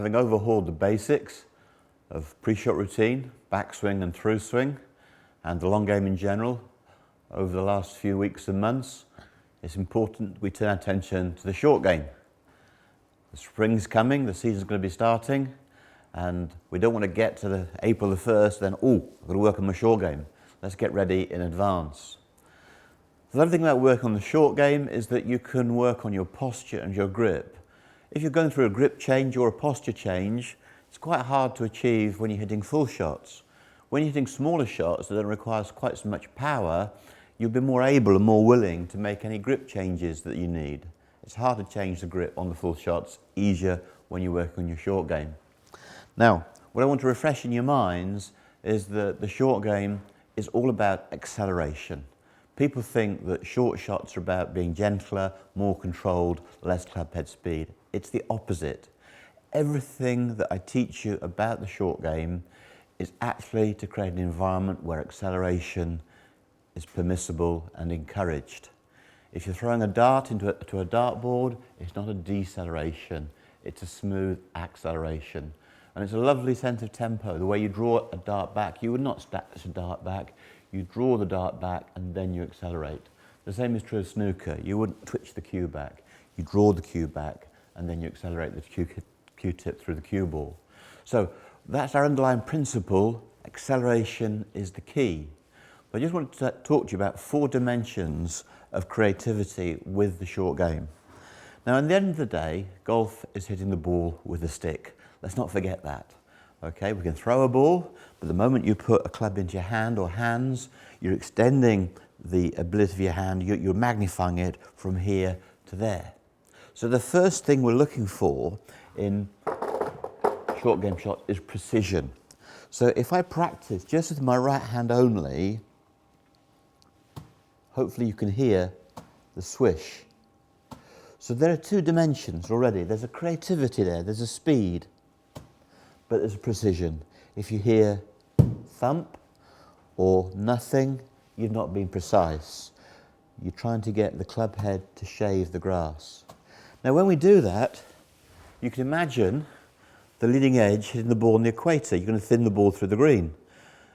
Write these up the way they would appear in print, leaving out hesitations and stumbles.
having overhauled the basics of pre-shot routine, backswing and through swing, and the long game in general over the last few weeks and months, it's important we turn our attention to the short game. The spring's coming, the season's going to be starting, and we don't want to get to April the 1st, then, oh, I've got to work on my short game. Let's get ready in advance. The other thing about work on the short game is that you can work on your posture and your grip. If you're going through a grip change or a posture change, it's quite hard to achieve when you're hitting full shots. When you're hitting smaller shots that don't require quite so much power, you'll be more able and more willing to make any grip changes that you need. It's hard to change the grip on the full shots, easier when you work on your short game. Now, what I want to refresh in your minds is that the short game is all about acceleration. People think that short shots are about being gentler, more controlled, less club head speed. It's the opposite. Everything that I teach you about the short game is actually to create an environment where acceleration is permissible and encouraged. If you're throwing a dart into a dartboard, it's not a deceleration, it's a smooth acceleration. And it's a lovely sense of tempo. The way you draw a dart back, you would not stack a dart back, you draw the dart back and then you accelerate. The same is true of snooker. You wouldn't twitch the cue back, you draw the cue back and then you accelerate the cue tip through the cue ball. So that's our underlying principle. Acceleration is the key. But I just want to talk to you about 4 dimensions of creativity with the short game. Now, at the end of the day, golf is hitting the ball with a stick. Let's not forget that. Okay, we can throw a ball, but the moment you put a club into your hand or hands, you're extending the ability of your hand, you're magnifying it from here to there. So the first thing we're looking for in short game shot is precision. So if I practice just with my right hand only, hopefully you can hear the swish. So there are 2 dimensions already. There's a creativity there, there's a speed, but there's a precision. If you hear thump or nothing, you've not been precise. You're trying to get the club head to shave the grass. Now when we do that, you can imagine the leading edge hitting the ball on the equator. You're going to thin the ball through the green.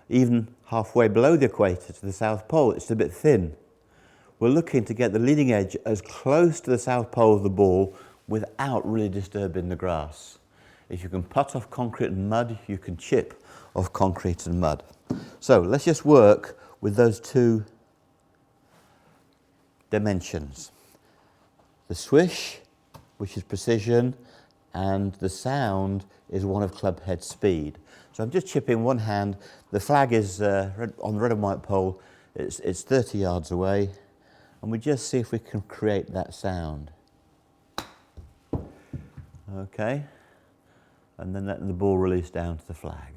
Even halfway below the equator to the South Pole, it's a bit thin. We're looking to get the leading edge as close to the South Pole of the ball without really disturbing the grass. If you can putt off concrete and mud, you can chip off concrete and mud. So let's just work with those 2 dimensions. The swish, which is precision, and the sound is one of club head speed. So I'm just chipping one hand. The flag is on the red and white pole. It's 30 yards away. And we just see if we can create that sound. Okay. And then letting the ball release down to the flag.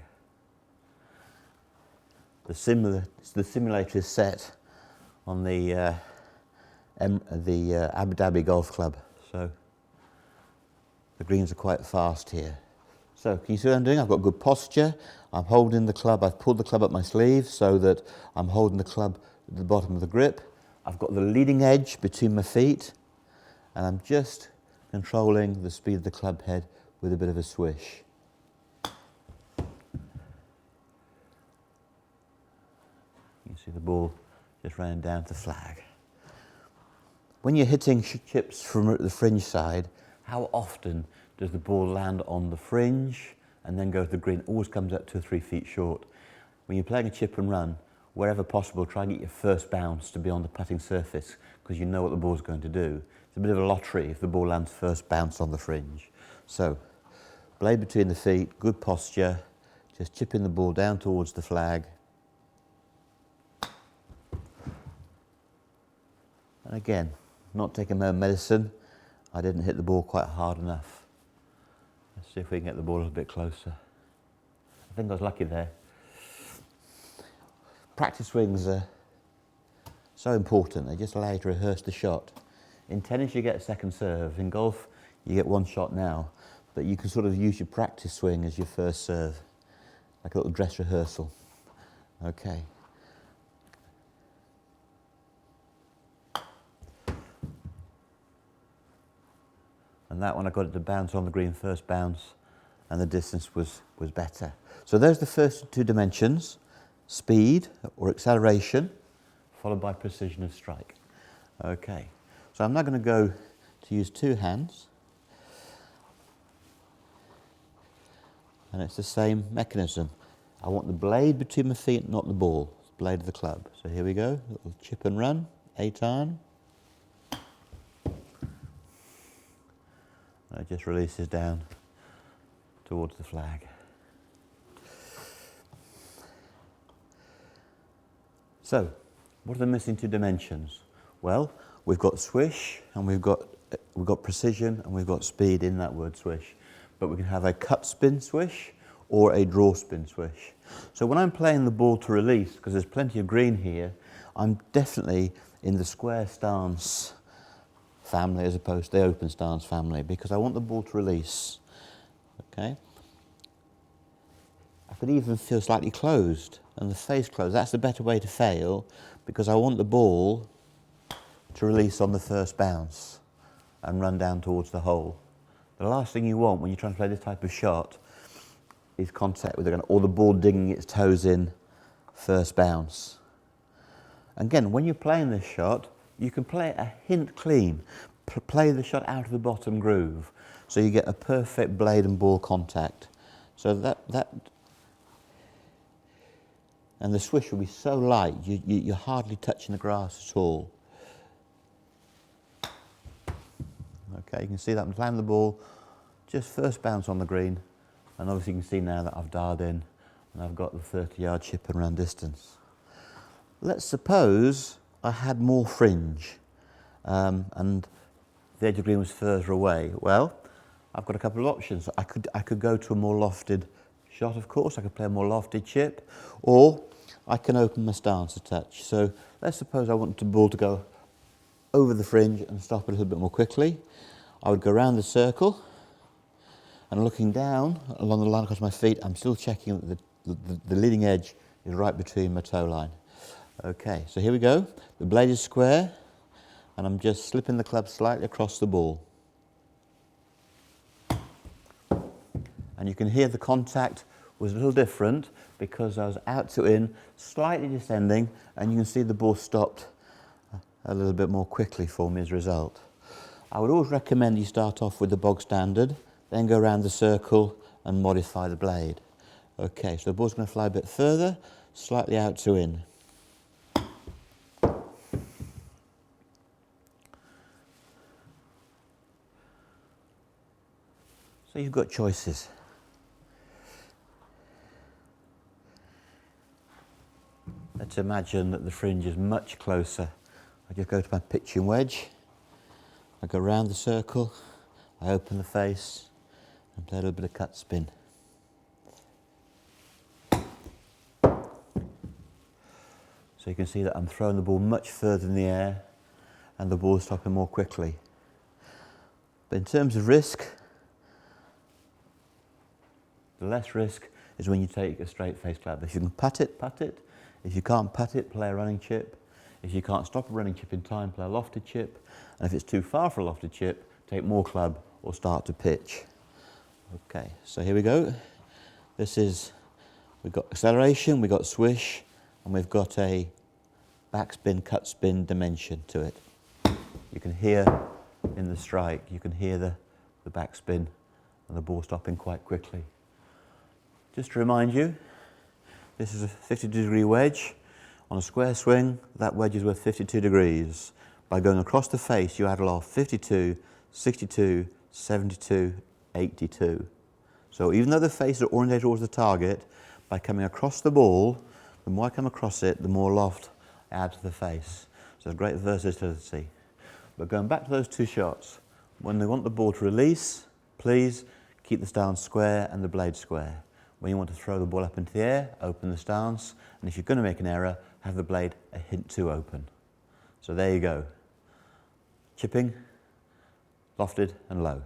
The simulator is set on the Abu Dhabi Golf Club. So the greens are quite fast here. So can you see what I'm doing? I've got good posture. I'm holding the club. I've pulled the club up my sleeve so that I'm holding the club at the bottom of the grip. I've got the leading edge between my feet, and I'm just controlling the speed of the club head with a bit of a swish. You see the ball just running down to the flag. When you're hitting chips from the fringe side, how often does the ball land on the fringe and then go to the green? It always comes up 2 or 3 feet short. When you're playing a chip and run, wherever possible, try and get your first bounce to be on the putting surface because you know what the ball's going to do. It's a bit of a lottery if the ball lands first bounce on the fringe. So, blade between the feet, good posture, just chipping the ball down towards the flag. And again, not taking my own medicine, I didn't hit the ball quite hard enough. Let's see if we can get the ball a little bit closer. I think I was lucky there. Practice swings are so important. They just allow you to rehearse the shot. In tennis, you get a second serve. In golf, you get 1 shot now. But you can sort of use your practice swing as your first serve, like a little dress rehearsal. Okay. And that one, I got it to bounce on the green first bounce, and the distance was better. So there's the first two dimensions, speed or acceleration, followed by precision of strike. Okay, so I'm now going to go to use two hands, and it's the same mechanism. I want the blade between my feet, not the ball, the blade of the club. So here we go, little chip and run, 8 iron. And it just releases down towards the flag. So, what are the missing two dimensions? Well, we've got swish, and we've got precision, and we've got speed in that word swish. But we can have a cut spin swish or a draw spin swish. So when I'm playing the ball to release, because there's plenty of green here, I'm definitely in the square stance family as opposed to the open stance family, because I want the ball to release. Okay? I could even feel slightly closed and the face closed. That's the better way to fail, because I want the ball to release on the first bounce and run down towards the hole. The last thing you want when you're trying to play this type of shot is contact with the gun, or the ball digging its toes in first bounce. Again, when you're playing this shot, you can play it a hint clean. Play the shot out of the bottom groove, so you get a perfect blade and ball contact. So that and the swish will be so light, you're hardly touching the grass at all. Okay, you can see that I'm playing the ball, just first bounce on the green, and obviously you can see now that I've dialed in and I've got the 30-yard chip and run distance. Let's suppose I had more fringe and the edge of green was further away. Well, I've got a couple of options. I could go to a more lofted shot, of course. I could play a more lofted chip, or I can open my stance a touch. So let's suppose I want the ball to go over the fringe and stop a little bit more quickly. I would go around the circle, and looking down along the line across my feet, I'm still checking that the leading edge is right between my toe line. Okay, so here we go. The blade is square, and I'm just slipping the club slightly across the ball. And you can hear the contact was a little different because I was out to in, slightly descending, and you can see the ball stopped a little bit more quickly for me as a result. I would always recommend you start off with the bog standard, then go around the circle and modify the blade. Okay, so the ball's going to fly a bit further, slightly out to in. So you've got choices. Let's imagine that the fringe is much closer. I just go to my pitching wedge, I go around the circle, I open the face and play a little bit of cut spin. So you can see that I'm throwing the ball much further in the air and the ball's stopping more quickly. But in terms of risk, the less risk is when you take a straight face club. If you can putt it, putt it. If you can't putt it, play a running chip. If you can't stop a running chip in time, play a lofted chip. And if it's too far for a lofted chip, take more club or start to pitch. Okay, so here we go. We've got acceleration, we've got swish, and we've got a backspin, cut spin dimension to it. You can hear in the strike, you can hear the backspin and the ball stopping quite quickly. Just to remind you, this is a 52-degree wedge. On a square swing, that wedge is worth 52 degrees. By going across the face, you add off 52, 62, 72, 82. So even though the face is oriented towards the target, by coming across the ball, the more I come across it, the more loft I add to the face. So there's great versatility. But going back to those two shots, when they want the ball to release, please keep the stance square and the blade square. When you want to throw the ball up into the air, open the stance, and if you're going to make an error, have the blade a hint too open. So there you go. Chipping, lofted and low.